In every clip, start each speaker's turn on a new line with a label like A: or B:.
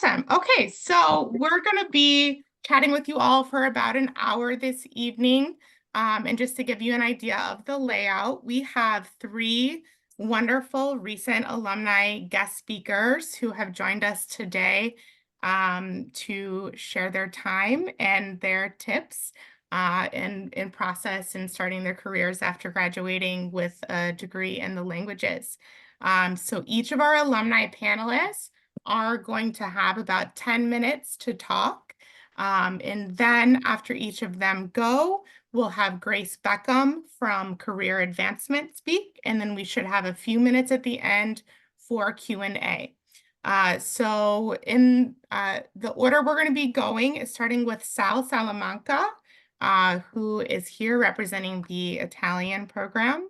A: Awesome. Okay, so we're going to be chatting with you all for about an hour this evening. And just to give you an idea of the layout, we have three wonderful recent alumni guest speakers who have joined us today to share their time and their tips in process and starting their careers after graduating with a degree in the languages. So each of our alumni panelists are going to have about 10 minutes to talk. And then after each of them go, we'll have Grace Beckham from Career Advancement speak, and then we should have a few minutes at the end for Q&A. So in the order we're going to be going is starting with Sal Salamanca, who is here representing the Italian program.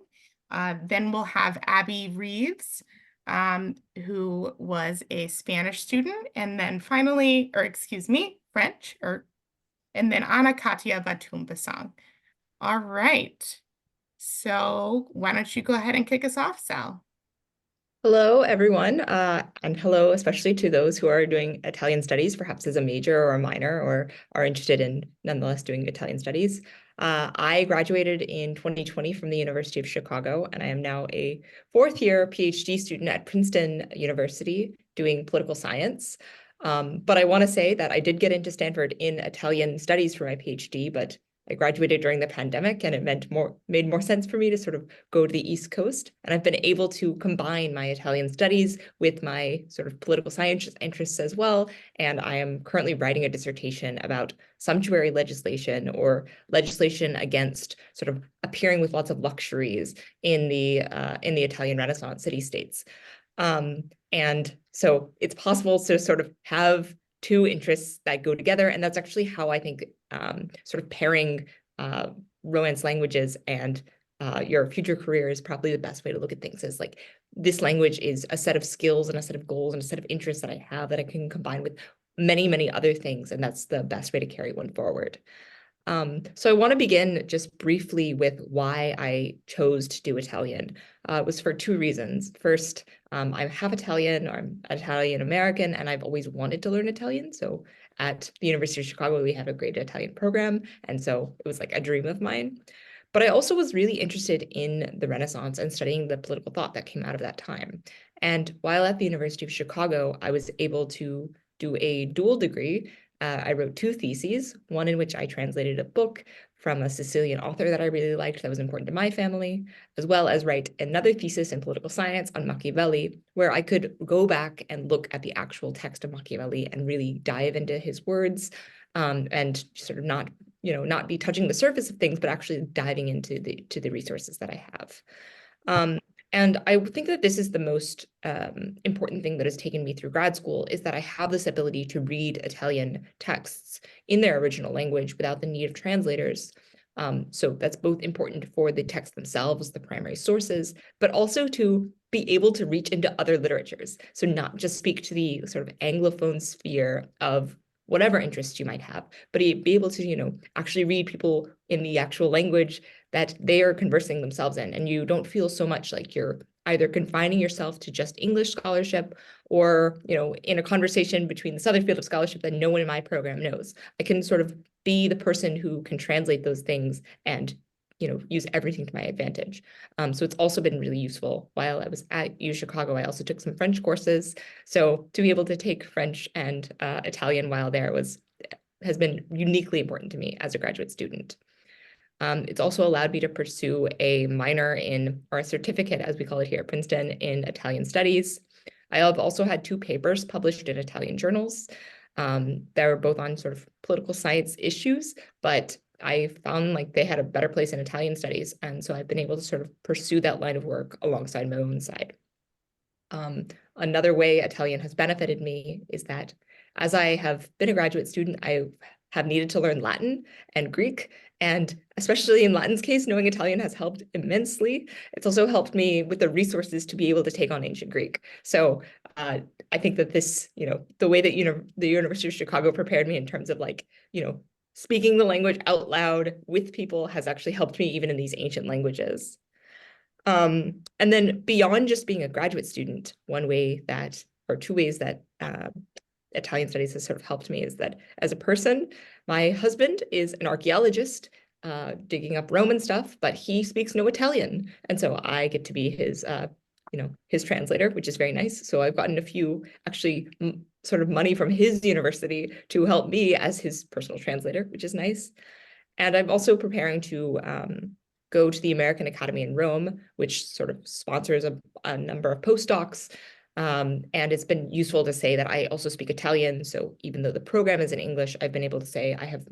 A: Then we'll have Abby Reeves, who was a Spanish student, and then finally, or excuse me, French, and then Ana Katia Batumbasang. All right. So why don't you go ahead and kick us off, Sal?
B: Hello, everyone, and hello especially to those who are doing Italian studies, perhaps as a major or a minor, or are interested in nonetheless doing Italian studies. I graduated in 2020 from the University of Chicago, and I am now a fourth-year PhD student at Princeton University doing political science. But I want to say that I did get into Stanford in Italian studies for my PhD, but I graduated during the pandemic, and it made more sense for me to sort of go to the East Coast. And I've been able to combine my Italian studies with my sort of political science interests as well. And I am currently writing a dissertation about sumptuary legislation, or legislation against sort of appearing with lots of luxuries in the Italian Renaissance city-states. And so it's possible to sort of have two interests that go together. And that's actually how I think sort of pairing Romance languages and your future career is probably the best way to look at things. Is like, this language is a set of skills and a set of goals and a set of interests that I have that I can combine with many, many other things. And that's the best way to carry one forward. So I want to begin just briefly with why I chose to do Italian. It was for two reasons. First, I'm half Italian, or I'm Italian American, and I've always wanted to learn Italian. So at the University of Chicago, we have a great Italian program. And so it was like a dream of mine. But I also was really interested in the Renaissance and studying the political thought that came out of that time. And while at the University of Chicago, I was able to do a dual degree. I wrote two theses, one in which I translated a book from a Sicilian author that I really liked that was important to my family, as well as write another thesis in political science on Machiavelli, where I could go back and look at the actual text of Machiavelli and really dive into his words, and sort of not be touching the surface of things, but actually diving into the resources that I have. And I think that this is the most important thing that has taken me through grad school, is that I have this ability to read Italian texts in their original language without the need of translators. So that's both important for the texts themselves, the primary sources, but also to be able to reach into other literatures. So not just speak to the sort of Anglophone sphere of whatever interests you might have, but be able to, actually read people in the actual language that they are conversing themselves in. And you don't feel so much like you're either confining yourself to just English scholarship, or, in a conversation between this other field of scholarship that no one in my program knows. I can sort of be the person who can translate those things and use everything to my advantage. So it's also been really useful. While I was at UChicago, I also took some French courses. So to be able to take French and Italian while there has been uniquely important to me as a graduate student. It's also allowed me to pursue a minor in, or a certificate, as we call it here at Princeton, in Italian studies. I have also had two papers published in Italian journals. They were both on sort of political science issues, but I found like they had a better place in Italian studies. And so I've been able to sort of pursue that line of work alongside my own side. Another way Italian has benefited me is that as I have been a graduate student, I have needed to learn Latin and Greek. And especially in Latin's case, knowing Italian has helped immensely. It's also helped me with the resources to be able to take on ancient Greek. So I think that this, the way that the University of Chicago prepared me in terms of like, speaking the language out loud with people has actually helped me even in these ancient languages. And then beyond just being a graduate student, one way that, or two ways that Italian studies has sort of helped me is that as a person, my husband is an archaeologist digging up Roman stuff, but he speaks no Italian. And so I get to be his, his translator, which is very nice. So I've gotten a few actually sort of money from his university to help me as his personal translator, which is nice. And I'm also preparing to go to the American Academy in Rome, which sort of sponsors a number of postdocs. And it's been useful to say that I also speak Italian. So even though the program is in English, I've been able to say I have,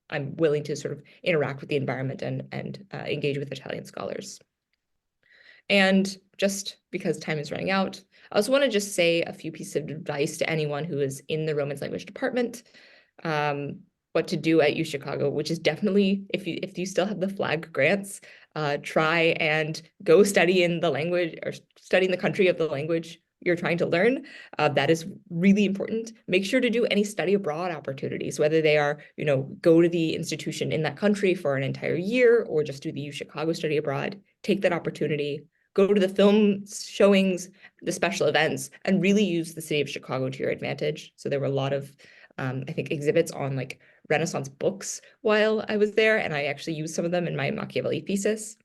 B: I'm willing to sort of interact with the environment and engage with Italian scholars. And just because time is running out, I also want to just say a few pieces of advice to anyone who is in the Romance language department. What to do at UChicago, which is definitely, if you still have the flag grants, try and go study in the language or study in the country of the language you're trying to learn. That is really important. Make sure to do any study abroad opportunities, whether they are, go to the institution in that country for an entire year or just do the UChicago study abroad. Take that opportunity. Go to the film showings, the special events, and really use the city of Chicago to your advantage. So there were a lot of, I think, exhibits on like Renaissance books while I was there, and I actually used some of them in my Machiavelli thesis.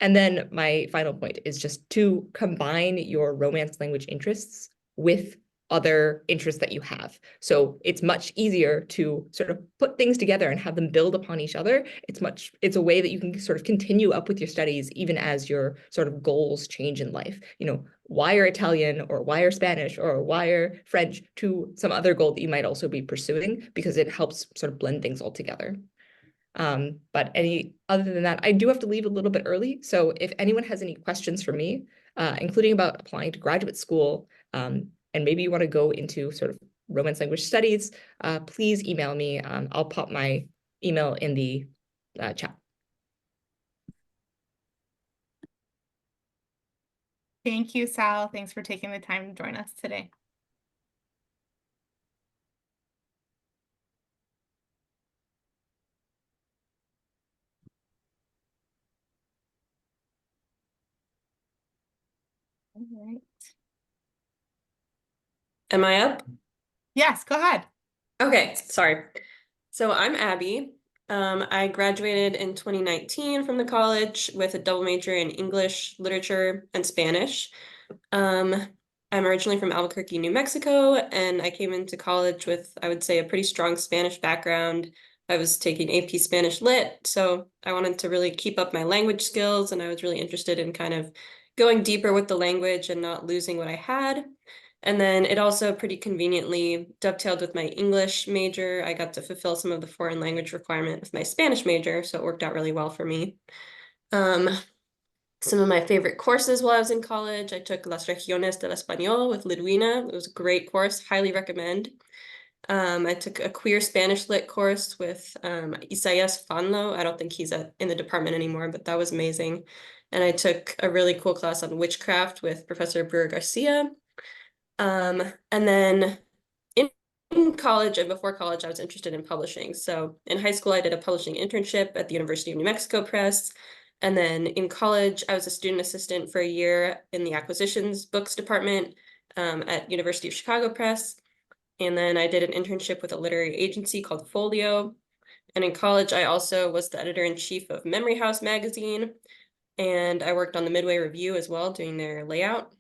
B: And then my final point is just to combine your Romance language interests with other interests that you have. So it's much easier to sort of put things together and have them build upon each other. It's a way that you can sort of continue up with your studies even as your sort of goals change in life. Wire Italian or wire Spanish or wire French to some other goal that you might also be pursuing, because it helps sort of blend things all together. But other than that, I do have to leave a little bit early. So if anyone has any questions for me, including about applying to graduate school, and maybe you want to go into sort of Romance language studies, please email me. I'll pop my email in the chat.
A: Thank you, Sal. Thanks for taking the time to join us today. All right.
C: Am I up?
A: Yes, go ahead.
C: Okay, sorry. So I'm Abby. I graduated in 2019 from the college with a double major in English, literature, and Spanish. I'm originally from Albuquerque, New Mexico, and I came into college with, I would say, a pretty strong Spanish background. I was taking AP Spanish Lit, so I wanted to really keep up my language skills, and I was really interested in kind of going deeper with the language and not losing what I had. And then it also pretty conveniently dovetailed with my English major. I got to fulfill some of the foreign language requirement with my Spanish major, so it worked out really well for me. Some of my favorite courses while I was in college, I took Las Regiones del Español with Lidwina. It was a great course, highly recommend. I took a queer Spanish lit course with Isaias Fanlo. I don't think he's in the department anymore, but that was amazing. And I took a really cool class on witchcraft with Professor Brewer Garcia. And then in college and before college, I was interested in publishing. So in high school, I did a publishing internship at the University of New Mexico Press. And then in college, I was a student assistant for a year in the acquisitions books department at University of Chicago Press. And then I did an internship with a literary agency called Folio. And in college, I also was the editor-in-chief of Memory House magazine. And I worked on the Midway Review as well, doing their layout.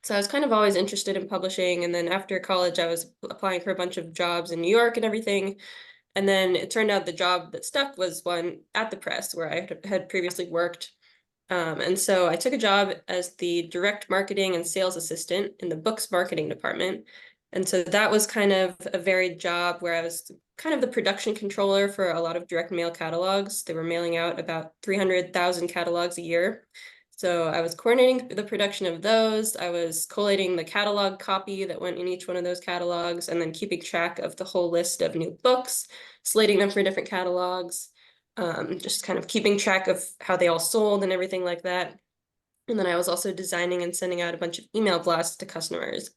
C: So I was kind of always interested in publishing. And then after college, I was applying for a bunch of jobs in New York and everything. And then it turned out the job that stuck was one at the press where I had previously worked. And so I took a job as the direct marketing and sales assistant in the books marketing department. And so that was kind of a varied job where I was kind of the production controller for a lot of direct mail catalogs. They were mailing out about 300,000 catalogs a year. So I was coordinating the production of those. I was collating the catalog copy that went in each one of those catalogs, and then keeping track of the whole list of new books, slating them for different catalogs, just kind of keeping track of how they all sold and everything like that. And then I was also designing and sending out a bunch of email blasts to customers.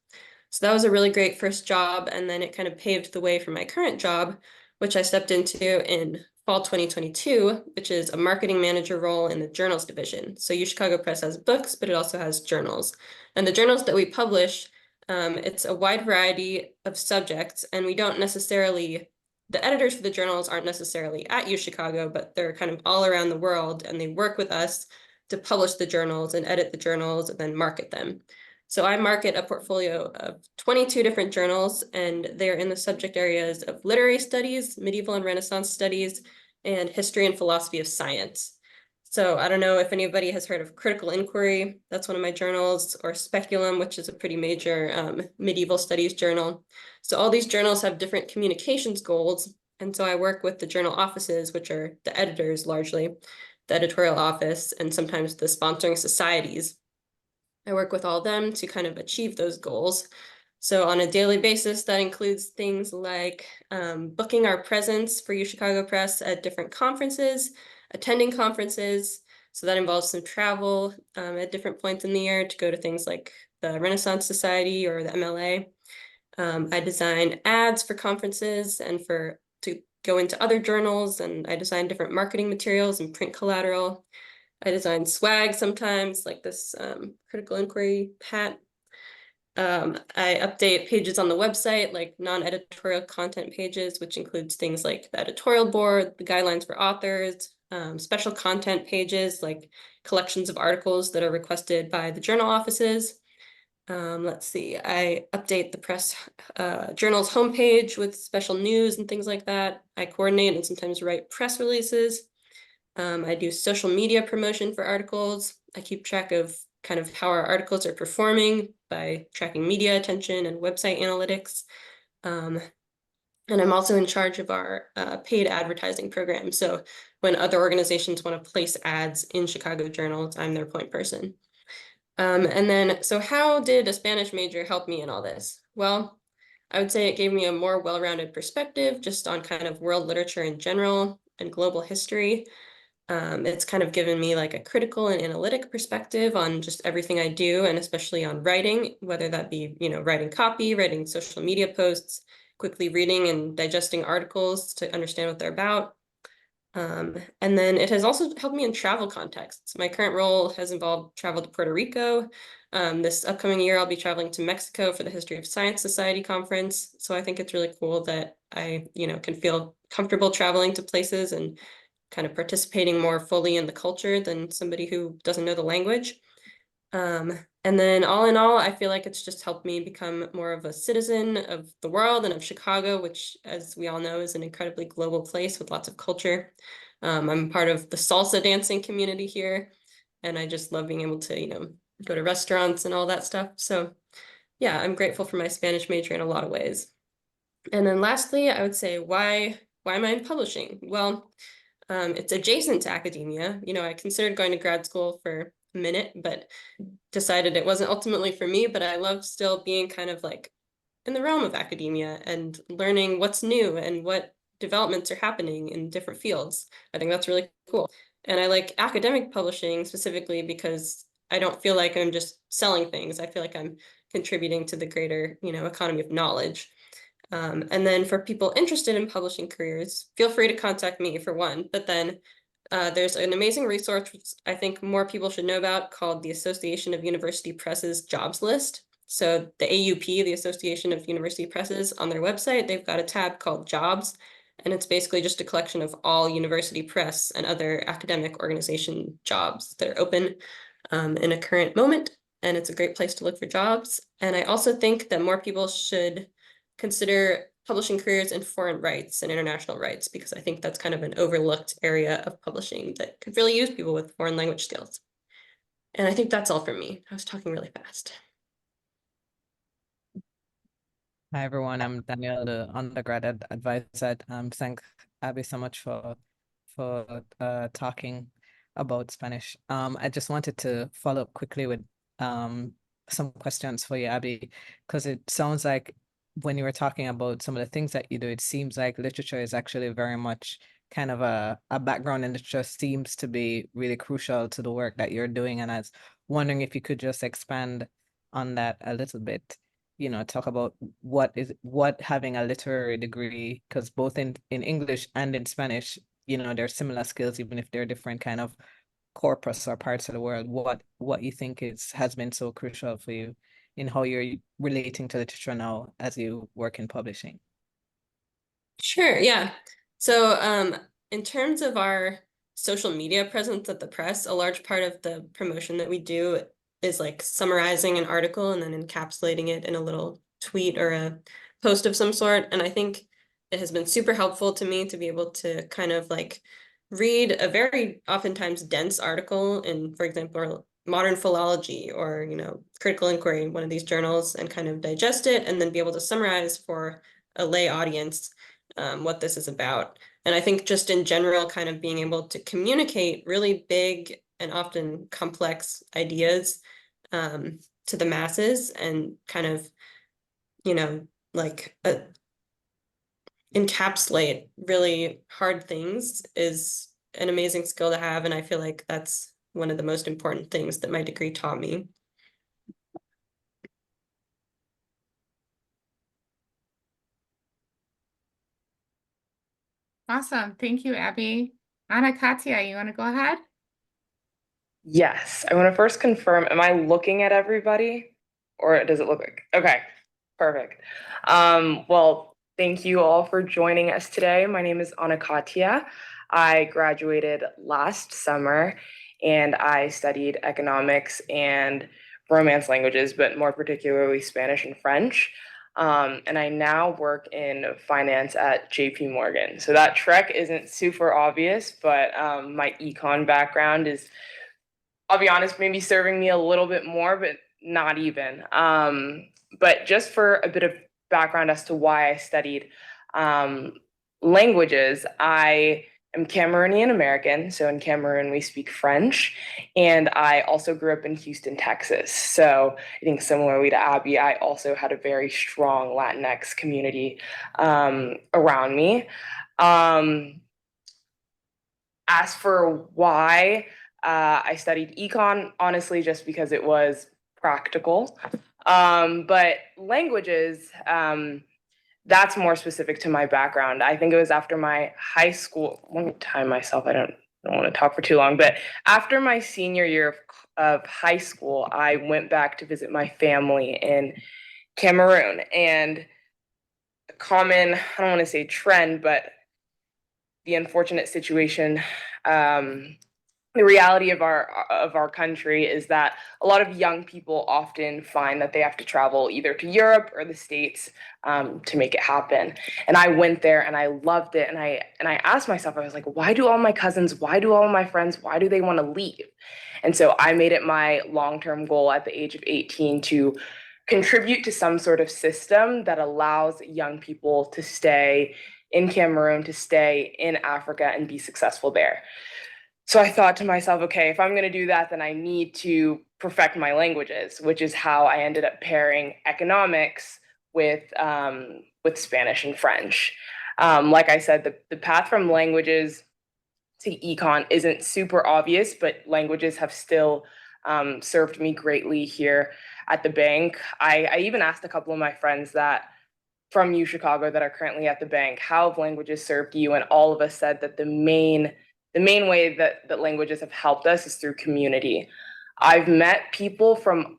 C: So that was a really great first job. And then it kind of paved the way for my current job, which I stepped into in fall 2022, which is a marketing manager role in the journals division. So UChicago Press has books, but it also has journals. And the journals that we publish It's a wide variety of subjects, and we don't necessarily, the editors for the journals aren't necessarily at UChicago, but they're kind of all around the world, and they work with us to publish the journals and edit the journals and then market them. So I market a portfolio of 22 different journals, and they're in the subject areas of literary studies, medieval and Renaissance studies, and history and philosophy of science. So I don't know if anybody has heard of Critical Inquiry. That's one of my journals, or Speculum, which is a pretty major medieval studies journal. So all these journals have different communications goals. And so I work with the journal offices, which are the editors largely, the editorial office, and sometimes the sponsoring societies. I work with all of them to kind of achieve those goals. So on a daily basis, that includes things like booking our presence for UChicago Press at different conferences, attending conferences. So that involves some travel at different points in the year to go to things like the Renaissance Society or the MLA. I design ads for conferences and to go into other journals, and I design different marketing materials and print collateral. I design swag sometimes, like this Critical Inquiry hat. I update pages on the website, like non-editorial content pages, which includes things like the editorial board, the guidelines for authors, special content pages, like collections of articles that are requested by the journal offices. Let's see, I update the press journal's homepage with special news and things like that. I coordinate and sometimes write press releases. I do social media promotion for articles. I keep track of kind of how our articles are performing by tracking media attention and website analytics. And I'm also in charge of our paid advertising program. So when other organizations want to place ads in Chicago journals, I'm their point person. And then, so how did a Spanish major help me in all this? Well, I would say it gave me a more well-rounded perspective just on kind of world literature in general and global history. It's kind of given me like a critical and analytic perspective on just everything I do, and especially on writing, whether that be, writing copy, writing social media posts, quickly reading and digesting articles to understand what they're about. And then it has also helped me in travel contexts. My current role has involved travel to Puerto Rico. This upcoming year, I'll be traveling to Mexico for the History of Science Society conference. So I think it's really cool that I, can feel comfortable traveling to places and kind of participating more fully in the culture than somebody who doesn't know the language. And then all in all, I feel like it's just helped me become more of a citizen of the world and of Chicago, which, as we all know, is an incredibly global place with lots of culture. I'm part of the salsa dancing community here, and I just love being able to, go to restaurants and all that stuff. So yeah, I'm grateful for my Spanish major in a lot of ways. And then lastly, I would say, why am I in publishing? Well, it's adjacent to academia. I considered going to grad school for a minute, but decided it wasn't ultimately for me, but I love still being kind of like in the realm of academia and learning what's new and what developments are happening in different fields. I think that's really cool. And I like academic publishing specifically because I don't feel like I'm just selling things. I feel like I'm contributing to the greater, economy of knowledge. And then for people interested in publishing careers, feel free to contact me for one, but then there's an amazing resource which I think more people should know about called the Association of University Presses Jobs List. So the AUP, the Association of University Presses, on their website, they've got a tab called Jobs, and it's basically just a collection of all university press and other academic organization jobs that are open in a current moment, and it's a great place to look for jobs. And I also think that more people should consider publishing careers in foreign rights and international rights, because I think that's kind of an overlooked area of publishing that could really use people with foreign language skills. And I think that's all from me. I was talking really fast.
D: Hi everyone, I'm Daniel, the undergrad advisor. Thank Abby so much for talking about Spanish. I just wanted to follow up quickly with some questions for you, Abby, because it sounds like when you were talking about some of the things that you do, it seems like literature is actually very much kind of a background in literature seems to be really crucial to the work that you're doing. And I was wondering if you could just expand on that a little bit, talk about what having a literary degree, because both in English and in Spanish, they're similar skills, even if they're different kind of corpus or parts of the world, what you think has been so crucial for you in how you're relating to literature now as you work in publishing?
C: Sure, yeah. So, in terms of our social media presence at the press, a large part of the promotion that we do is like summarizing an article and then encapsulating it in a little tweet or a post of some sort. And I think it has been super helpful to me to be able to kind of like read a very oftentimes dense article in, for example, Modern Philology or, Critical Inquiry, one of these journals, and kind of digest it and then be able to summarize for a lay audience what this is about. And I think just in general, kind of being able to communicate really big and often complex ideas to the masses and kind of, like encapsulate really hard things is an amazing skill to have. And I feel like that's one of the most important things that my degree taught me.
A: Awesome. Thank you, Abby. Anna Katia, you want to go ahead?
E: Yes, I want to first confirm, am I looking at everybody? Or does it look like? Okay, perfect. Well, thank you all for joining us today. My name is Anna Katia. I graduated last summer and I studied economics and Romance languages, but more particularly Spanish and French. And I now work in finance at JP Morgan. So that trek isn't super obvious, but my econ background is, I'll be honest, maybe serving me a little bit more, but not even. But just for a bit of background as to why I studied languages, I am Cameroonian American. So in Cameroon, we speak French. And I also grew up in Houston, Texas. So I think similarly to Abby, I also had a very strong Latinx community around me. As for why I studied econ, honestly, just because it was practical. But languages, that's more specific to my background. I think it was after my high school, let me time myself, I don't want to talk for too long, but after my senior year of high school, I went back to visit my family in Cameroon. And a common, I don't want to say trend, but the unfortunate situation, the reality of our country is that a lot of young people often find that they have to travel either to Europe or the States to make it happen. And I went there and I loved it. And I asked myself, I was like, why do all my cousins, why do all my friends, why do they want to leave? And so I made it my long-term goal at the age of 18 to contribute to some sort of system that allows young people to stay in Cameroon, to stay in Africa and be successful there. So I thought to myself, okay, if I'm going to do that, then I need to perfect my languages, which is how I ended up pairing economics with Spanish and French. Like I said, the path from languages to econ isn't super obvious, but languages have still served me greatly here at the bank. I even asked a couple of my friends that from UChicago that are currently at the bank, how have languages served you? And all of us said that the main way that languages have helped us is through community. I've met people from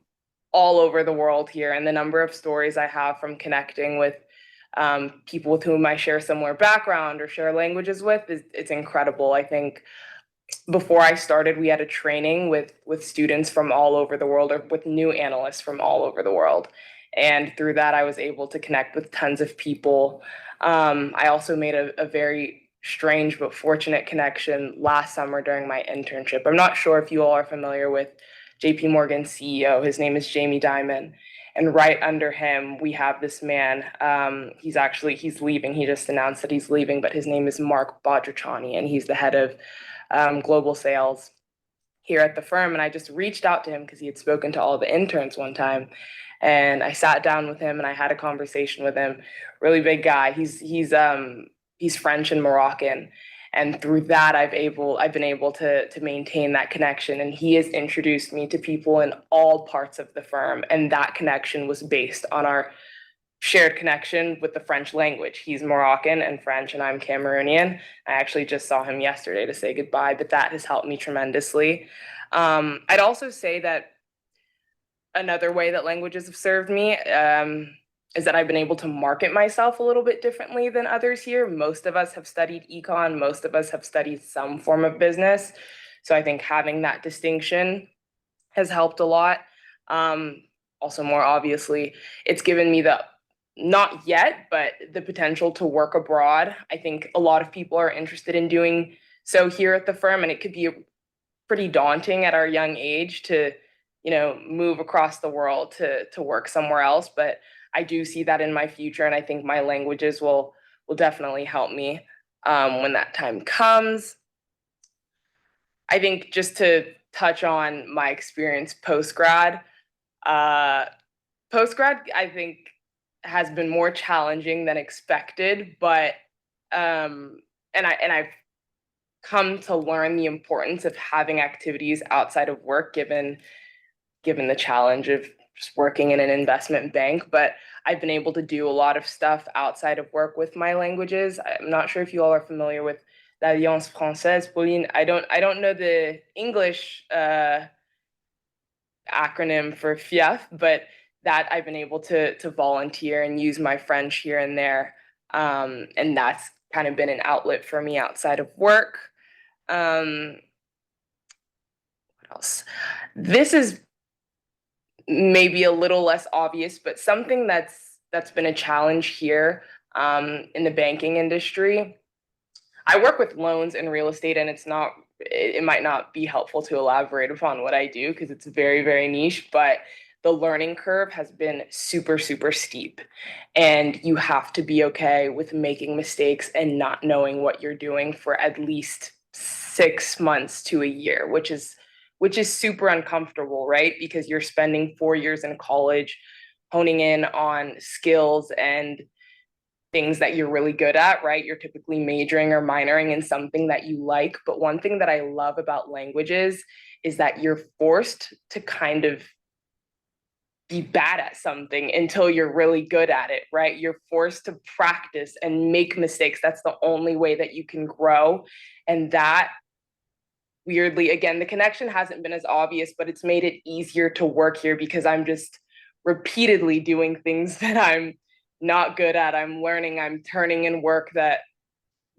E: all over the world here, and the number of stories I have from connecting with people with whom I share similar background or share languages with it's incredible. I think before I started, we had a training with students from all over the world, or with new analysts from all over the world. And through that, I was able to connect with tons of people. I also made a very strange but fortunate connection last summer during my internship. I'm not sure if you all are familiar with JP Morgan's CEO. His name is Jamie Dimon. And right under him, we have this man. He's leaving. He just announced that he's leaving, but his name is Mark Badrachani, and he's the head of global sales here at the firm. And I just reached out to him because he had spoken to all the interns one time. And I sat down with him and I had a conversation with him. Really big guy. He's French and Moroccan. And through that, I've been able to maintain that connection. And he has introduced me to people in all parts of the firm. And that connection was based on our shared connection with the French language. He's Moroccan and French, and I'm Cameroonian. I actually just saw him yesterday to say goodbye, but that has helped me tremendously. I'd also say that another way that languages have served me is that I've been able to market myself a little bit differently than others here. Most of us have studied econ, most of us have studied some form of business. So I think having that distinction has helped a lot. Also, more obviously, it's given me the, not yet, but the potential to work abroad. I think a lot of people are interested in doing so here at the firm, and it could be pretty daunting at our young age to, you know, move across the world to work somewhere else. But I do see that in my future, and I think my languages will definitely help me when that time comes. I think just to touch on my experience post-grad, I think has been more challenging than expected, but and I've come to learn the importance of having activities outside of work, given the challenge of just working in an investment bank. But I've been able to do a lot of stuff outside of work with my languages. I'm not sure if you all are familiar with l'Alliance Française, Pauline. I don't know the English acronym for FIEF, but that I've been able to volunteer and use my French here and there. And that's kind of been an outlet for me outside of work. What else? This is maybe a little less obvious, but something that's been a challenge here in the banking industry. I work with loans and real estate, and it might not be helpful to elaborate upon what I do because it's very, very niche, but the learning curve has been super, super steep. And you have to be okay with making mistakes and not knowing what you're doing for at least 6 months to a year, which is super uncomfortable, right? Because you're spending 4 years in college honing in on skills and things that you're really good at, right? You're typically majoring or minoring in something that you like. But one thing that I love about languages is that you're forced to kind of be bad at something until you're really good at it, right? You're forced to practice and make mistakes. That's the only way that you can grow. And that, weirdly, again, the connection hasn't been as obvious, but it's made it easier to work here because I'm just repeatedly doing things that I'm not good at. I'm learning, I'm turning in work that,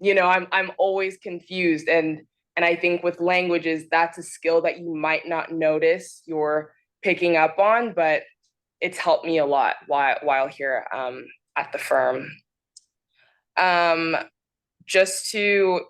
E: you know, I'm always confused. And I think with languages, that's a skill that you might not notice you're picking up on, but it's helped me a lot while here at the firm. Just to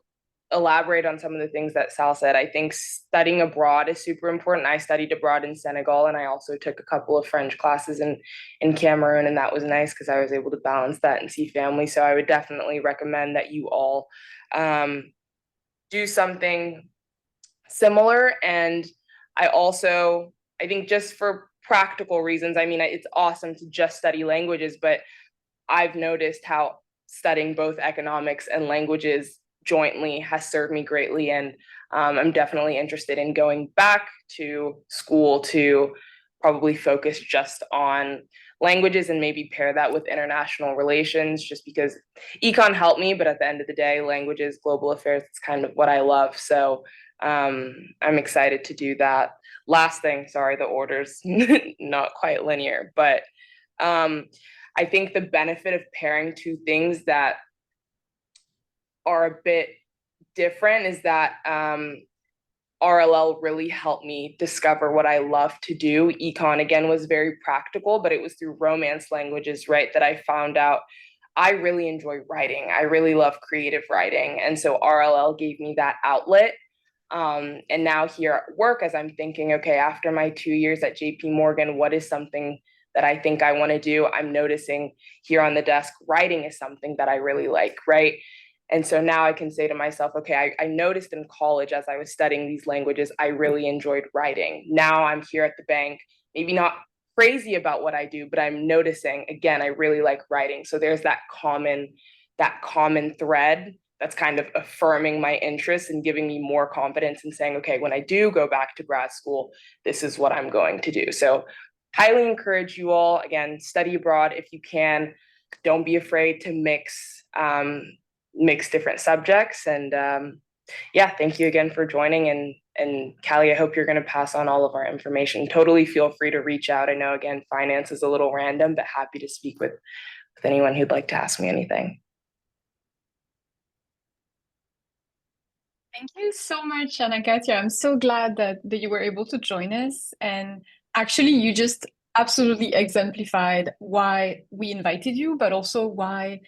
E: elaborate on some of the things that Sal said, I think studying abroad is super important. I studied abroad in Senegal, and I also took a couple of French classes in Cameroon, and that was nice because I was able to balance that and see family. So I would definitely recommend that you all do something similar. And I think just for practical reasons, I mean, it's awesome to just study languages, but I've noticed how studying both economics and languages jointly has served me greatly. And I'm definitely interested in going back to school to probably focus just on languages and maybe pair that with international relations, just because econ helped me, but at the end of the day, languages, global affairs, it's kind of what I love. So I'm excited to do that. Last thing, sorry, the order's not quite linear, but I think the benefit of pairing two things that are a bit different is that RLL really helped me discover what I love to do. Econ, again, was very practical, but it was through Romance languages, right, that I found out I really enjoy writing. I really love creative writing. And so RLL gave me that outlet. And now here at work, as I'm thinking, okay, after my 2 years at JP Morgan, what is something that I think I want to do? I'm noticing here on the desk, writing is something that I really like, right? And so now I can say to myself, okay, I noticed in college as I was studying these languages, I really enjoyed writing. Now I'm here at the bank, maybe not crazy about what I do, but I'm noticing, again, I really like writing. So there's that common thread that's kind of affirming my interest and giving me more confidence in saying, okay, when I do go back to grad school, this is what I'm going to do. So highly encourage you all, again, study abroad if you can. Don't be afraid to mix different subjects, and yeah, thank you again for joining. And Callie, I hope you're going to pass on all of our information. Totally feel free to reach out. I know, again, finance is a little random, but happy to speak with anyone who'd like to ask me anything.
F: Thank you so much, Anna Katia. I'm so glad that you were able to join us. And actually, you just absolutely exemplified why we invited you, but also why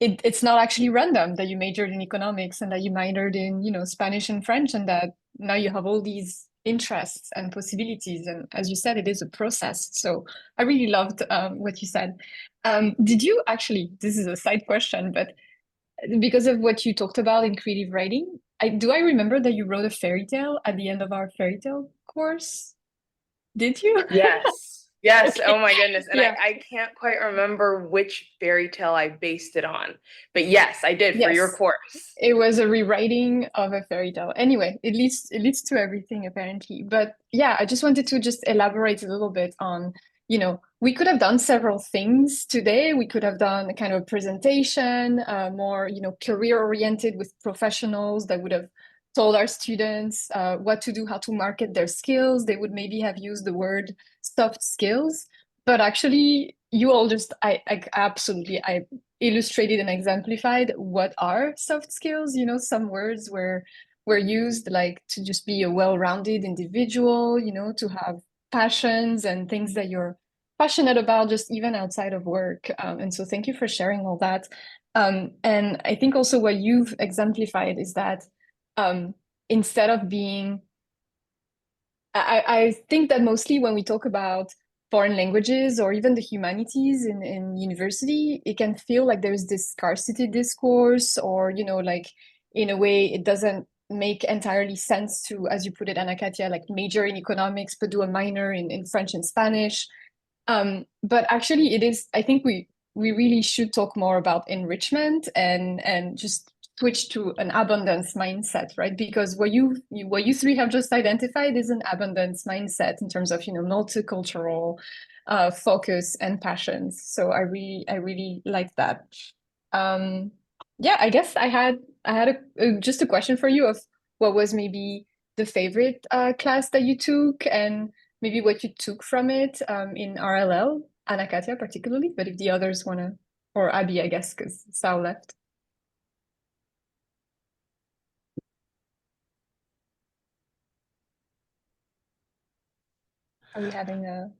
F: it's not actually random that you majored in economics and that you minored in, Spanish and French, and that now you have all these interests and possibilities. And as you said, it is a process. So I really loved what you said. Did you actually, this is a side question, but because of what you talked about in creative writing, I remember that you wrote a fairy tale at the end of our fairy tale course? Did you?
E: Yes. Yes.
F: Okay.
E: Oh my goodness. And
F: Yeah.
E: I can't quite remember which fairy tale I based it on. But yes, I did for your
F: Yes.
E: course.
F: It was a rewriting of a fairy tale. Anyway, it leads to everything apparently. But yeah, I just wanted to just elaborate a little bit on, we could have done several things today. We could have done a kind of presentation, more, career oriented with professionals that would have told our students what to do, how to market their skills. They would maybe have used the word soft skills. But actually, you all just, I absolutely, I illustrated and exemplified what are soft skills. Some words were used like to just be a well-rounded individual, to have passions and things that you're passionate about just even outside of work. And so thank you for sharing all that. And I think also what you've exemplified is that instead of being I think that mostly when we talk about foreign languages or even the humanities in university, it can feel like there's this scarcity discourse, or, like in a way it doesn't make entirely sense to, as you put it, Anna Katia, like major in economics, but do a minor in French and Spanish. But actually it is, I think we really should talk more about enrichment and just switch to an abundance mindset, right? Because what you three have just identified is an abundance mindset in terms of, multicultural focus and passions. So I really like that. Yeah, I guess I had just a question for you of what was maybe the favorite class that you took, and maybe what you took from it in RLL, Anna Katia particularly, but if the others want to, or Abby, I guess, because Sal left. Are we having a...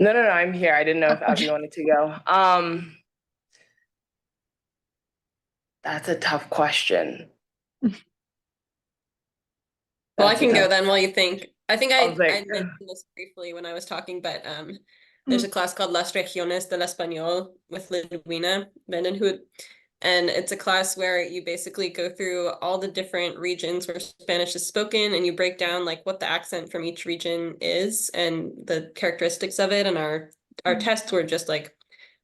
E: No, I'm here. I didn't know if
F: Oh,
E: Abby
F: okay.
E: wanted to go. That's a tough question.
C: Well, I
E: That's a
C: can go
E: tough-
C: then while you think. I think
E: I was
C: I
E: like,
C: mentioned this briefly when I was talking, but there's a class called Las Regiones del Español with Lidwina Vandenhout. And it's a class where you basically go through all the different regions where Spanish is spoken, and you break down like what the accent from each region is and the characteristics of it. And our tests were just like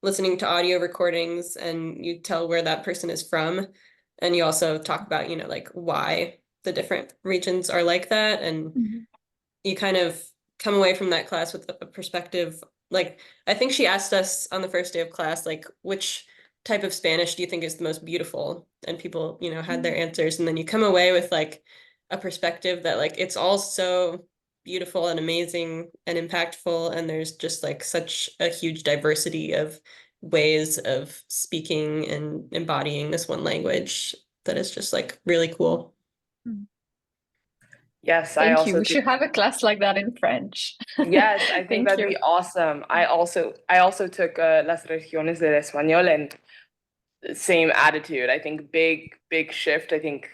C: listening to audio recordings, and you tell where that person is from. And you also talk about, like why the different regions are like that. And you kind of come away from that class with a perspective. Like, I think she asked us on the first day of class, like, which type of Spanish do you think is the most beautiful? And people, had their answers. And then you come away with like a perspective that like it's all so beautiful and amazing and impactful. And there's just like such a huge diversity of ways of speaking and embodying this one language that is just like really cool.
E: yes, I
F: Thank you.
E: also
F: We should have a class like that in French.
E: yes, I think
F: Thank
E: that'd
F: you.
E: be awesome. I also took Las Regiones del Español, and same attitude. I think big shift. I think,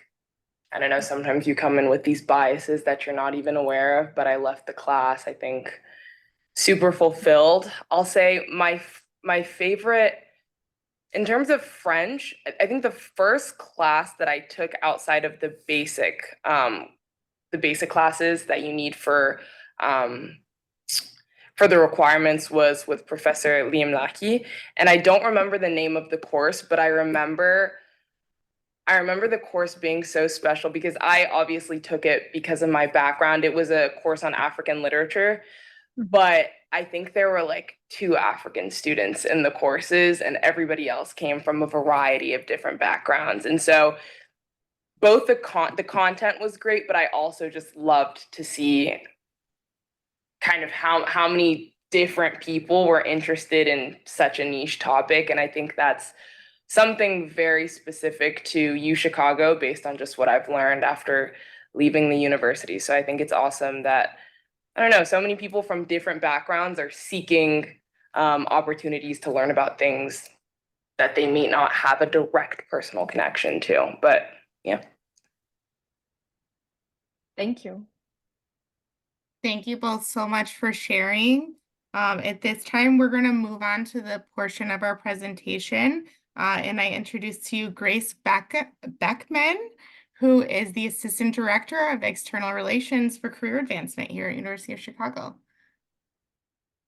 E: I don't know, sometimes you come in with these biases that you're not even aware of, but I left the class, I think, super fulfilled. I'll say my favorite in terms of French, I think the first class that I took outside of the basic classes that you need for the requirements was with Professor Liam Lackey. And I don't remember the name of the course, but I remember the course being so special because I obviously took it because of my background. It was a course on African literature, but I think there were like 2 African students in the courses, and everybody else came from a variety of different backgrounds. And so both the content was great, but I also just loved to see kind of how many different people were interested in such a niche topic. And I think that's something very specific to UChicago based on just what I've learned after leaving the university. So I think it's awesome that, I don't know, so many people from different backgrounds are seeking opportunities to learn about things that they may not have a direct personal connection to. But yeah.
F: Thank you.
A: Thank you both so much for sharing. At this time, we're going to move on to the portion of our presentation. And I introduce to you Grace Beckman, who is the Assistant Director of External Relations for Career Advancement here at University of Chicago.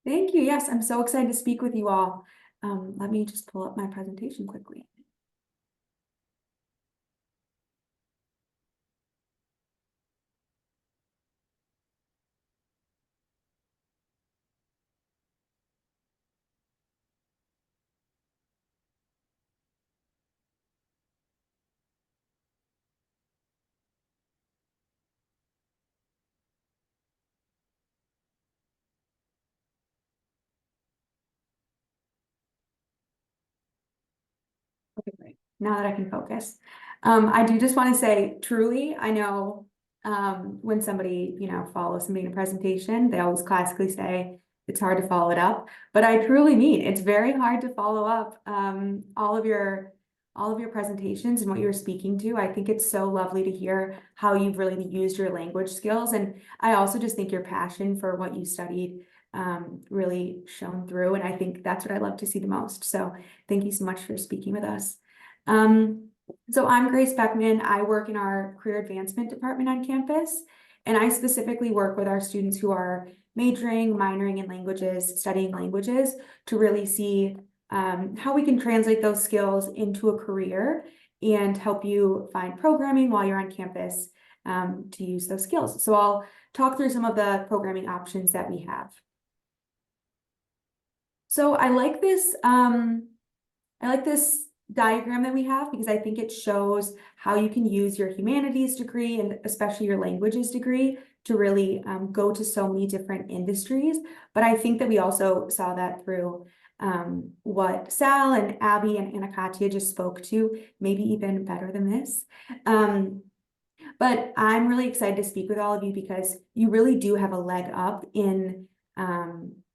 G: Thank you. Yes, I'm so excited to speak with you all. Let me just pull up my presentation quickly. Okay, great. Now that I can focus. I do just want to say, truly, I know when somebody, follows somebody in a presentation, they always classically say it's hard to follow it up. But I truly mean it's very hard to follow up all of your presentations and what you're speaking to. I think it's so lovely to hear how you've really used your language skills. And I also just think your passion for what you studied really shone through. And I think that's what I love to see the most. So thank you so much for speaking with us. So I'm Grace Beckman. I work in our career advancement department on campus, and I specifically work with our students who are majoring, minoring in languages, studying languages, to really see how we can translate those skills into a career and help you find programming while you're on campus to use those skills. So I'll talk through some of the programming options that we have. So I like this diagram that we have because I think it shows how you can use your humanities degree and especially your languages degree to really go to so many different industries. But I think that we also saw that through what Sal and Abby and Anakatia just spoke to, maybe even better than this. But I'm really excited to speak with all of you because you really do have a leg up in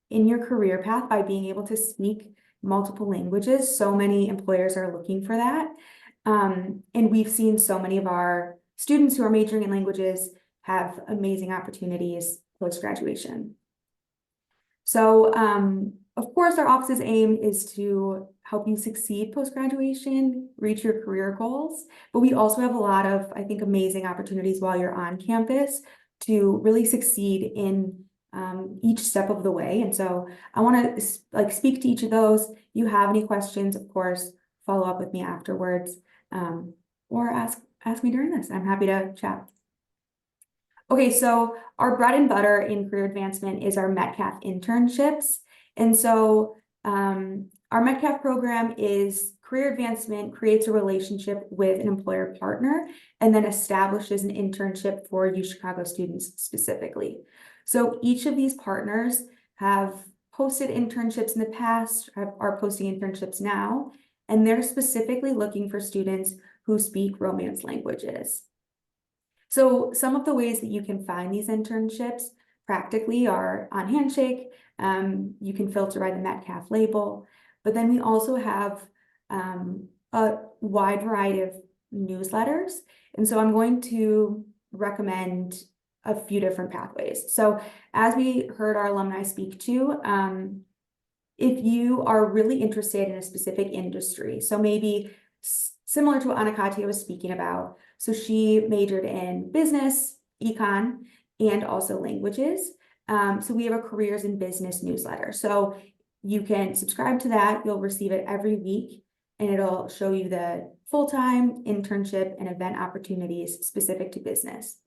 G: your career path by being able to speak multiple languages. So many employers are looking for that. And we've seen so many of our students who are majoring in languages have amazing opportunities post-graduation. So, of course, our office's aim is to help you succeed post-graduation, reach your career goals, but we also have a lot of, I think, amazing opportunities while you're on campus to really succeed in each step of the way. And so I want to speak to each of those. If you have any questions, of course, follow up with me afterwards, or ask me during this. I'm happy to chat. Okay, so our bread and butter in career advancement is our Metcalf internships. And so our Metcalf program is career advancement, creates a relationship with an employer partner, and then establishes an internship for UChicago students specifically. So each of these partners have posted internships in the past, are posting internships now, and they're specifically looking for students who speak Romance languages. So some of the ways that you can find these internships practically are on Handshake. You can filter by the Metcalf label, but then we also have a wide variety of newsletters. And so I'm going to recommend a few different pathways. So as we heard our alumni speak to, if you are really interested in a specific industry, so maybe similar to what Anakatia was speaking about, so she majored in business, econ, and also languages. So we have a careers in business newsletter. So you can subscribe to that. You'll receive it every week, and it'll show you the full-time internship and event opportunities specific to business.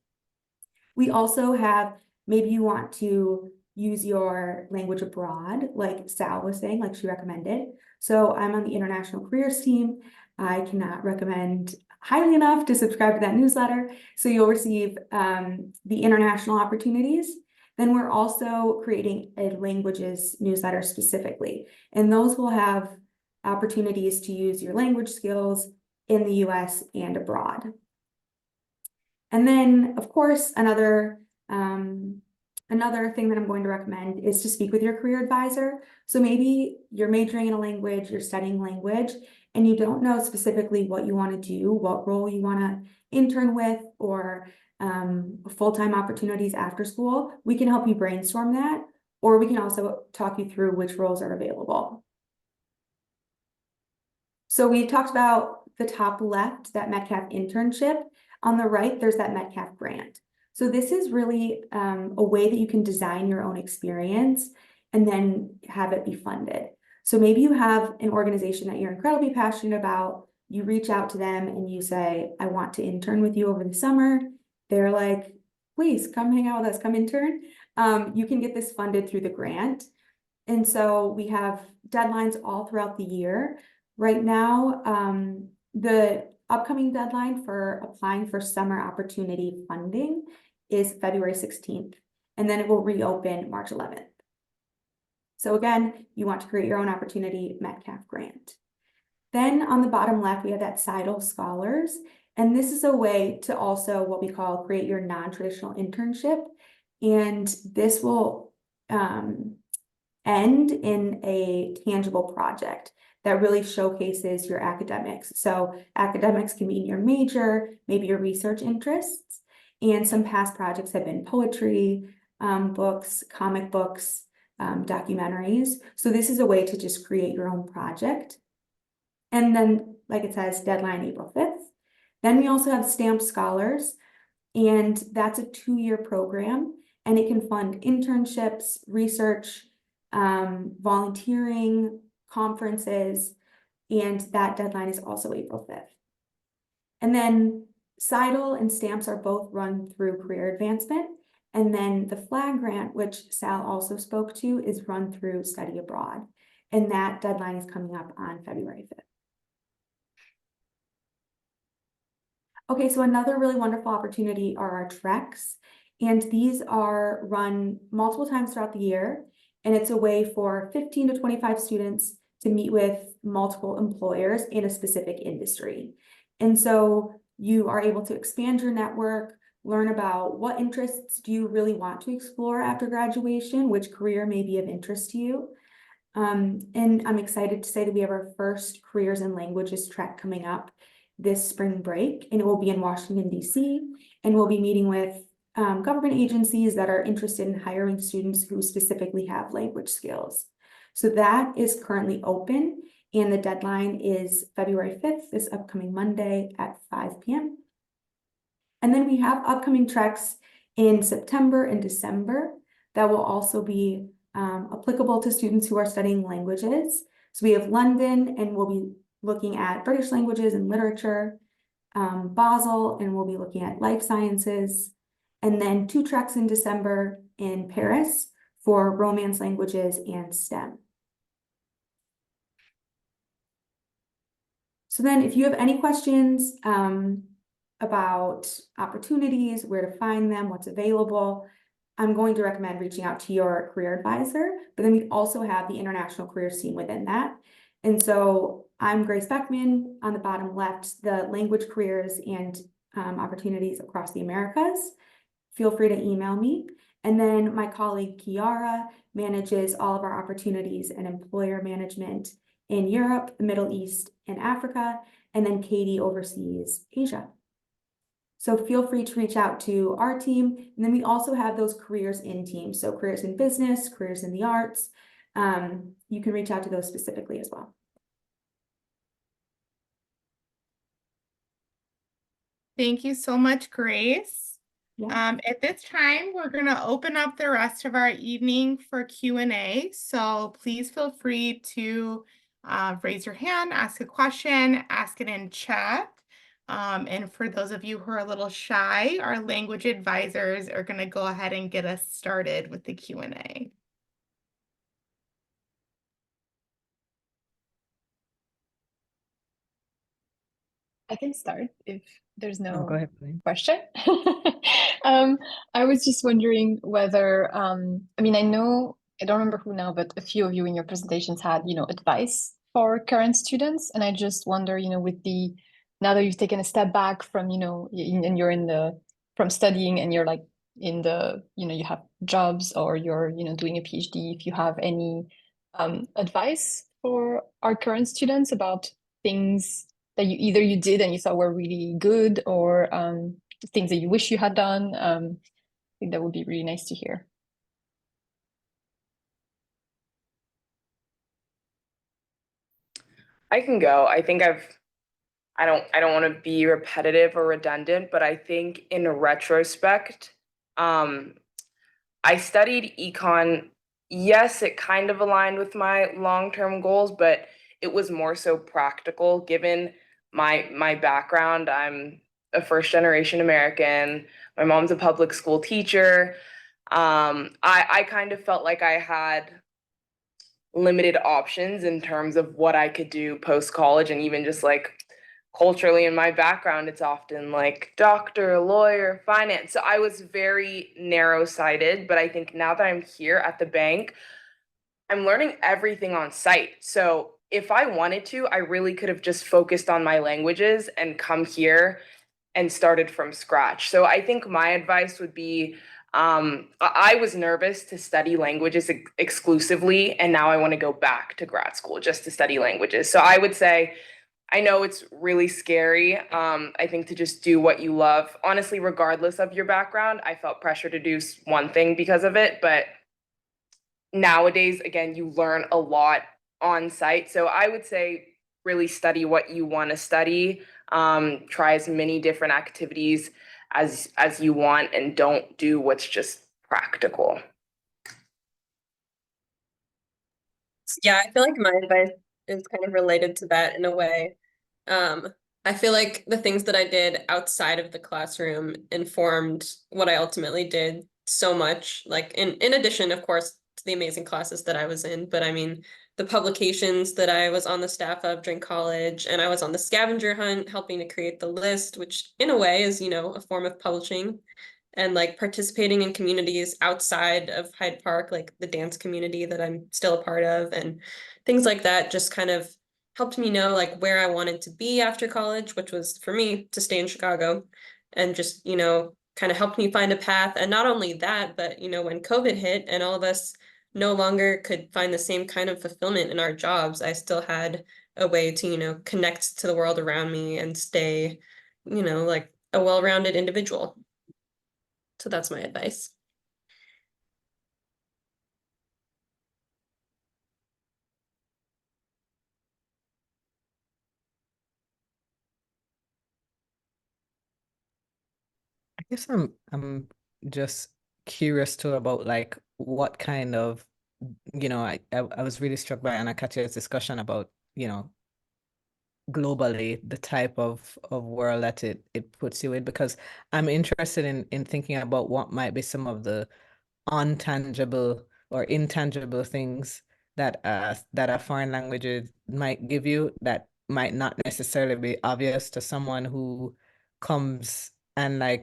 G: We also have, maybe you want to use your language abroad, like Sal was saying, like she recommended. So I'm on the international careers team. I cannot recommend highly enough to subscribe to that newsletter, so you'll receive the international opportunities. Then we're also creating a languages newsletter specifically, and those will have opportunities to use your language skills in the US and abroad. And then, of course, another thing that I'm going to recommend is to speak with your career advisor. So maybe you're majoring in a language, you're studying language, and you don't know specifically what you want to do, what role you want to intern with, or full-time opportunities after school. We can help you brainstorm that, or we can also talk you through which roles are available. So we talked about the top left, that Metcalf internship. On the right, there's that Metcalf grant. So this is really a way that you can design your own experience and then have it be funded. So maybe you have an organization that you're incredibly passionate about. You reach out to them and you say, I want to intern with you over the summer. They're like, please come hang out with us, come intern. You can get this funded through the grant. And so we have deadlines all throughout the year. Right now, the upcoming deadline for applying for summer opportunity funding is February 16th, and then it will reopen March 11th. So again, you want to create your own opportunity Metcalf grant. Then on the bottom left, we have that Seidel Scholars, and this is a way to also what we call create your non-traditional internship, and this will end in a tangible project that really showcases your academics. So academics can mean your major, maybe your research interests, and some past projects have been poetry, books, comic books, documentaries. So this is a way to just create your own project. And then, like it says, deadline April 5th. Then we also have Stamped Scholars, and that's a 2-year program, and it can fund internships, research, volunteering, conferences, and that deadline is also April 5th. And then Seidel and Stamps are both run through career advancement. And then the FLAG grant, which Sal also spoke to, is run through study abroad. And that deadline is coming up on February 5th. Okay, so another really wonderful opportunity are our treks. And these are run multiple times throughout the year. And it's a way for 15 to 25 students to meet with multiple employers in a specific industry. And so you are able to expand your network, learn about what interests do you really want to explore after graduation, which career may be of interest to you. And I'm excited to say that we have our first Careers and Languages trek coming up this spring break, and it will be in Washington, D.C., and we'll be meeting with government agencies that are interested in hiring students who specifically have language skills. So that is currently open, and the deadline is February 5th, this upcoming Monday at 5 p.m. And then we have upcoming treks in September and December that will also be applicable to students who are studying languages. So we have London, and we'll be looking at British languages and literature, Basel, and we'll be looking at life sciences, and then 2 treks in December in Paris for Romance languages and STEM. So then if you have any questions about opportunities, where to find them, what's available, I'm going to recommend reaching out to your career advisor, but then we also have the international careers team within that. And so I'm Grace Beckman on the bottom left, the language careers and opportunities across the Americas. Feel free to email me. And then my colleague Kiara manages all of our opportunities and employer management in Europe, the Middle East, and Africa. And then Katie oversees Asia. So feel free to reach out to our team. And then we also have those careers in teams. So careers in business, careers in the arts. You can reach out to those specifically as well.
A: Thank you so much, Grace.
G: Yeah.
A: At this time, we're going to open up the rest of our evening for Q&A. So please feel free to raise your hand, ask a question, ask it in chat. And for those of you who are a little shy, our language advisors are going to go ahead and get us started with the Q&A.
F: I can start if there's
D: Oh, go
F: no
D: ahead, please.
F: question. I was just wondering whether, I mean, I don't remember who now, but a few of you in your presentations had, advice for current students. And I just wonder, now that you've taken a step back from, and you're from studying and you're like in you have jobs or you're, doing a PhD, if you have any advice for our current students about things that you did and you thought were really good, or things that you wish you had done. I think that would be really nice to hear.
E: I can go. I don't want to be repetitive or redundant, but I think in retrospect, I studied econ. Yes, it kind of aligned with my long-term goals, but it was more so practical given my background. I'm a first-generation American. My mom's a public school teacher. I kind of felt like I had limited options in terms of what I could do post-college, and even just like culturally in my background, it's often like doctor, lawyer, finance. So I was very narrow-sighted, but I think now that I'm here at the bank, I'm learning everything on site. So if I wanted to, I really could have just focused on my languages and come here and started from scratch. So I think my advice would be, I was nervous to study languages exclusively, and now I want to go back to grad school just to study languages. So I would say, I know it's really scary. I think to just do what you love, honestly, regardless of your background. I felt pressure to do one thing because of it, but nowadays, again, you learn a lot on site. So I would say really study what you want to study. Try as many different activities as you want, and don't do what's just practical.
C: Yeah, I feel like my advice is kind of related to that in a way. I feel like the things that I did outside of the classroom informed what I ultimately did so much. Like in addition, of course, to the amazing classes that I was in, but I mean the publications that I was on the staff of during college, and I was on the scavenger hunt helping to create the list, which in a way is, a form of publishing. And like participating in communities outside of Hyde Park, like the dance community that I'm still a part of, and things like that just kind of helped me know like where I wanted to be after college, which was for me to stay in Chicago, and just, kind of helped me find a path. And not only that, but, when COVID hit and all of us no longer could find the same kind of fulfillment in our jobs, I still had a way to, connect to the world around me and stay, like a well-rounded individual. So that's my advice.
D: I guess I'm just curious too about like what kind of, I was really struck by Anna Katya's discussion about, globally the type of world that it puts you in, because I'm interested in thinking about what might be some of the untangible or intangible things that a foreign language might give you that might not necessarily be obvious to someone who comes and like,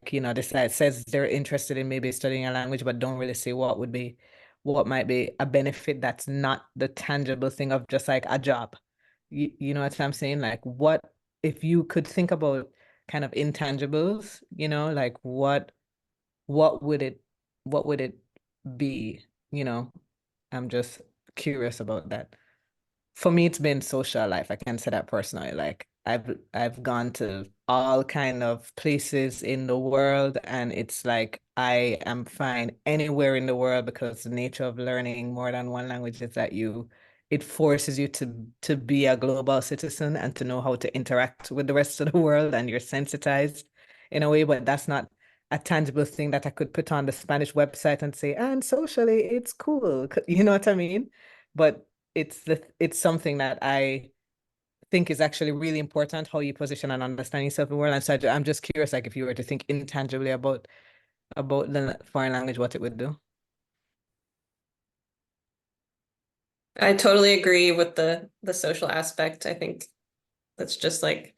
D: says they're interested in maybe studying a language but don't really see what might be a benefit that's not the tangible thing of just like a job. You know what I'm saying? Like, what if you could think about kind of intangibles, like what would it what would it be, you know? I'm just curious about that. For me, it's been social life. I can say that personally. Like I've gone to all kind of places in the world, and it's like I am fine anywhere in the world, because the nature of learning more than one language is that it forces you to be a global citizen and to know how to interact with the rest of the world, and you're sensitized in a way, but that's not a tangible thing that I could put on the Spanish website and say, and socially it's cool. You know what I mean? But it's something that I think is actually really important, how you position and understand yourself in the world. And so I'm just curious, like if you were to think intangibly about the foreign language, what it would do.
C: I totally agree with the social aspect. I think that's just like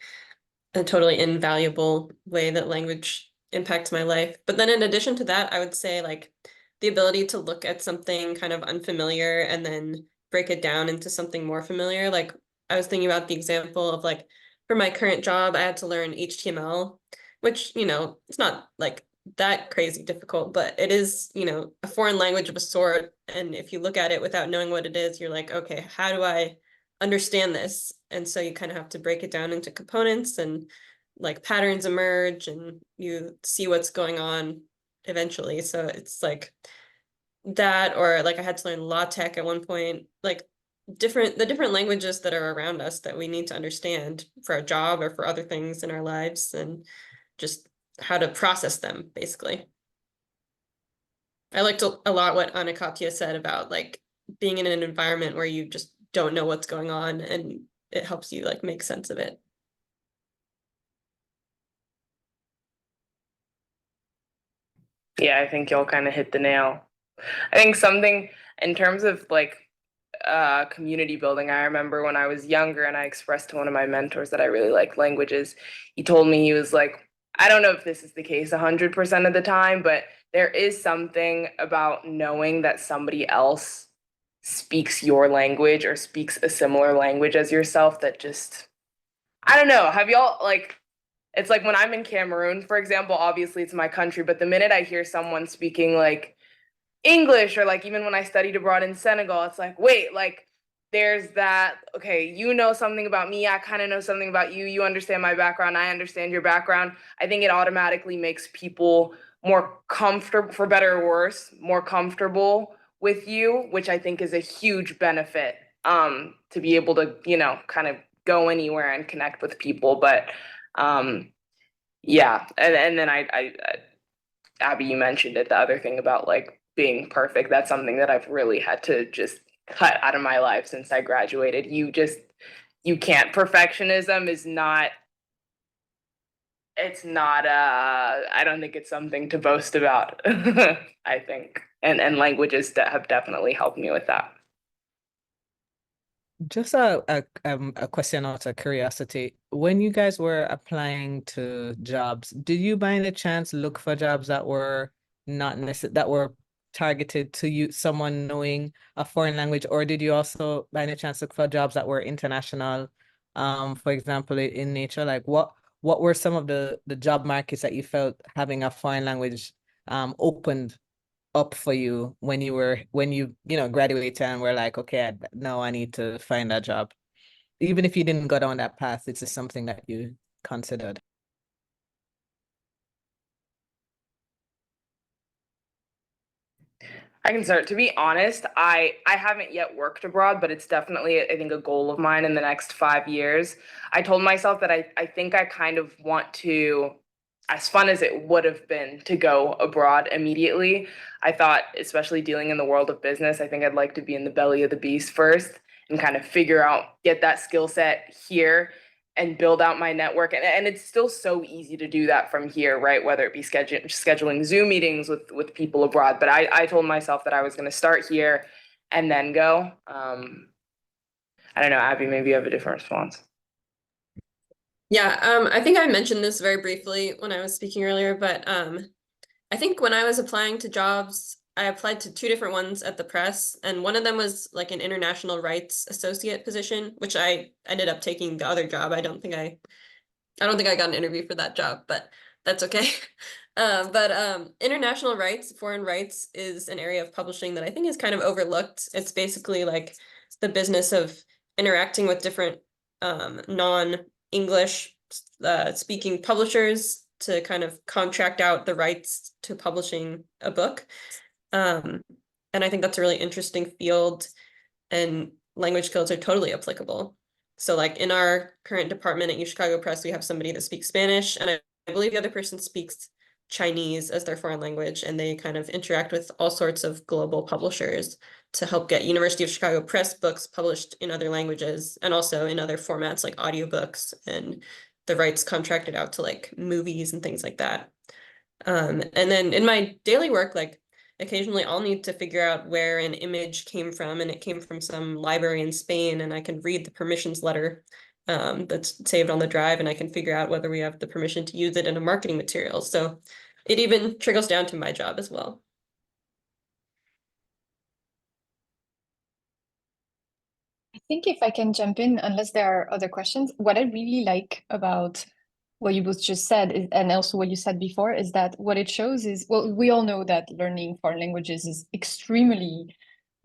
C: a totally invaluable way that language impacts my life. But then in addition to that, I would say like the ability to look at something kind of unfamiliar and then break it down into something more familiar. Like I was thinking about the example of like for my current job, I had to learn HTML, which, you know, it's not like that crazy difficult, but it is, you know, a foreign language of a sort. And if you look at it without knowing what it is, you're like, okay, how do I understand this? And so you kind of have to break it down into components and like patterns emerge and you see what's going on eventually. So it's like that, or like I had to learn LaTeX at one point, like the different languages that are around us that we need to understand for our job or for other things in our lives, and just how to process them, basically. I liked a lot what Anna-Katya said about like being in an environment where you just don't know what's going on and it helps you like make sense of it.
E: Yeah, I think you'll kind of hit the nail. I think something in terms of like community building, I remember when I was younger and I expressed to one of my mentors that I really like languages. He told me, he was like, I don't know if this is the case 100% of the time, but there is something about knowing that somebody else speaks your language or speaks a similar language as yourself that just, I don't know. Have y'all like, it's like when I'm in Cameroon, for example, obviously it's my country, but the minute I hear someone speaking like English, or like even when I studied abroad in Senegal, it's like, wait, like there's that, okay, you know something about me, I kind of know something about you, you understand my background, I understand your background. I think it automatically makes people more comfortable, for better or worse, more comfortable with you, which I think is a huge benefit, to be able to, you know, kind of go anywhere and connect with people. But yeah, and then I Abby, you mentioned it, the other thing about like being perfect, that's something that I've really had to just cut out of my life since I graduated. You can't, perfectionism is not, it's not I don't think it's something to boast about. I think. And languages that have definitely helped me with that.
D: Just a question out of curiosity. When you guys were applying to jobs, did you by any chance look for jobs that were not necessarily that were targeted to you, someone knowing a foreign language, or did you also by any chance look for jobs that were international? For example, in nature, like what were some of the job markets that you felt having a foreign language opened up for you when you graduated and were like, okay, now I need to find a job, even if you didn't go down that path, it's just something that you considered?
E: I can start. To be honest, I haven't yet worked abroad, but it's definitely, I think, a goal of mine in the next 5 years. I told myself that I think I kind of want to, as fun as it would have been to go abroad immediately, I thought, especially dealing in the world of business, I think I'd like to be in the belly of the beast first and kind of figure out, get that skill set here and build out my network. And it's still so easy to do that from here, right? Whether it be scheduling Zoom meetings with people abroad. But I told myself that I was going to start here and then go. I don't know, Abby, maybe you have a different response.
C: Yeah, I think I mentioned this very briefly when I was speaking earlier, but I think when I was applying to jobs, I applied to two different ones at the press, and one of them was like an international rights associate position, which I ended up taking the other job. I don't think I got an interview for that job, but that's okay. But international rights, foreign rights is an area of publishing that I think is kind of overlooked. It's basically like the business of interacting with different non-English speaking publishers to kind of contract out the rights to publishing a book. And I think that's a really interesting field, and language skills are totally applicable. So like in our current department at UChicago Press, we have somebody that speaks Spanish, and I believe the other person speaks Chinese as their foreign language, and they kind of interact with all sorts of global publishers to help get University of Chicago Press books published in other languages and also in other formats like audiobooks, and the rights contracted out to like movies and things like that. And then in my daily work, like occasionally I'll need to figure out where an image came from, and it came from some library in Spain, and I can read the permissions letter that's saved on the drive, and I can figure out whether we have the permission to use it in a marketing material. So it even trickles down to my job as well.
F: I think if I can jump in, unless there are other questions, what I really like about what you both just said is, and also what you said before, is that what it shows is, well, we all know that learning foreign languages is extremely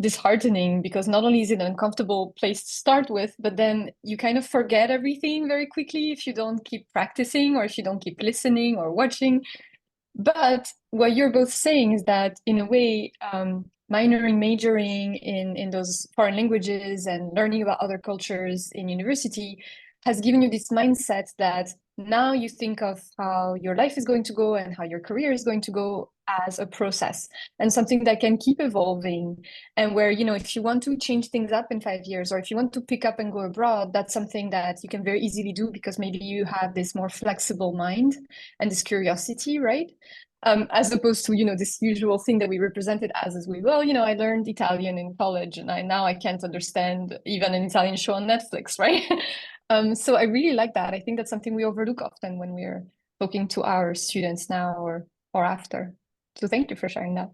F: disheartening because not only is it an uncomfortable place to start with, but then you kind of forget everything very quickly if you don't keep practicing or if you don't keep listening or watching. But what you're both saying is that in a way, minoring, majoring in those foreign languages and learning about other cultures in university has given you this mindset that now you think of how your life is going to go and how your career is going to go as a process and something that can keep evolving, and where, you know, if you want to change things up in 5 years or if you want to pick up and go abroad, that's something that you can very easily do because maybe you have this more flexible mind and this curiosity, right? As opposed to, you know, this usual thing that we represented as we, well, you know, I learned Italian in college and now I can't understand even an Italian show on Netflix, right? So I really like that. I think that's something we overlook often when we're talking to our students now or after. So thank you for sharing that.